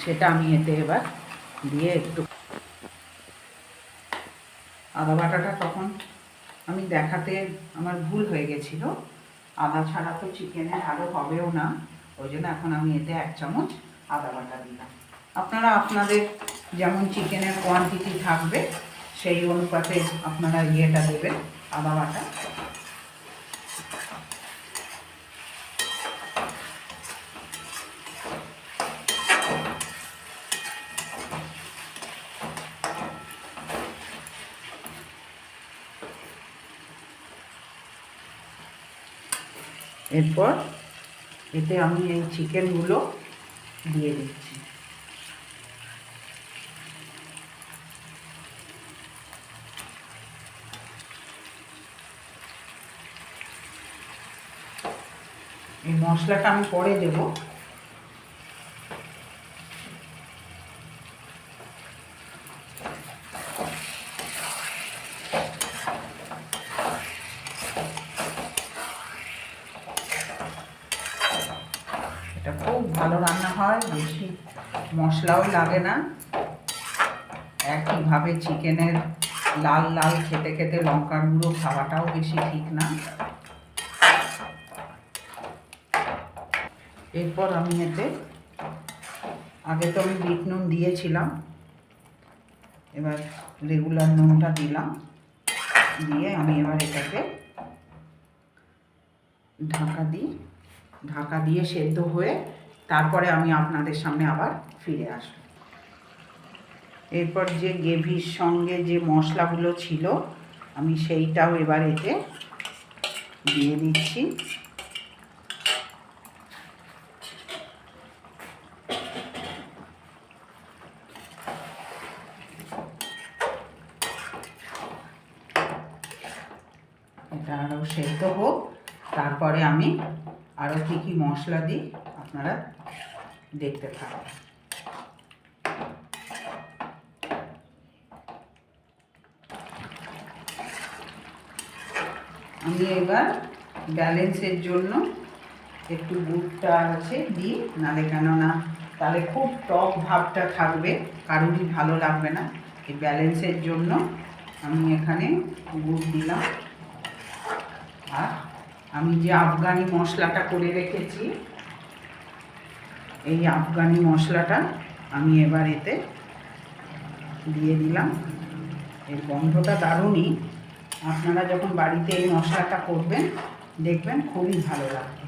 সেটা আমি এতে এবার দিয়ে একটু আদা বাটাটা তখন আমি দেখাতে আমার ভুল হয়ে গেছিলো, আদা ছাড়া তো চিকেনে ভালো হবেও না, ওই জন্য এখন আমি এতে 1 চামচ আদা বাটা দিলাম। আপনারা আপনাদের যেমন চিকেনের কোয়ান্টিটি থাকবে সেই অনুপাতে আপনারা ইয়েটা দেবেন, আদা বাটা। এরপর এতে আমি এই চিকেনগুলো দিয়ে দিচ্ছি। এই মশলাটা আমি পরে দেব। এটা খুব ভালো রান্না হয়, বেশি মশলাও লাগে না। একইভাবে চিকেনের লাল লাল খেতে খেতে লঙ্কার গুঁড়ো খাওয়াটাও বেশি ঠিক না। এরপর আমি এতে আগে তো আমি বিট নুন দিয়েছিলাম, এবার রেগুলার নুনটা দিলাম, দিয়ে আমি এবার এটাকে ঢাকা দিয়ে সেদ্ধ হয়ে তারপরে আমি আপনাদের সামনে আবার ফিরে আসব। এরপর যে গ্রেভির সঙ্গে যে মশলাগুলো ছিল আমি সেইটাও এবার এতে দিয়ে দিচ্ছি। এটা আরও সেদ্ধ হোক, তারপরে আমি আরও কী কী মশলা দিই আপনারা দেখতে থাকুন। আমি এবার ব্যালেন্সের জন্য একটু গুড়টা আছে দিই, নালে কেননা তাহলে খুব টক ভাবটা থাকবে, কারোরই ভালো লাগবে না। এই ব্যালেন্সের জন্য আমি এখানে গুড় দিলাম। আর আমি যে আফগানি মশলাটা করে রেখেছি, এই আফগানি মশলাটা আমি এবার এতে দিয়ে দিলাম। এর গন্ধটা দারুণই, আপনারা যখন বাড়িতে এই মশলাটা করবেন দেখবেন খুবই ভালো লাগবে।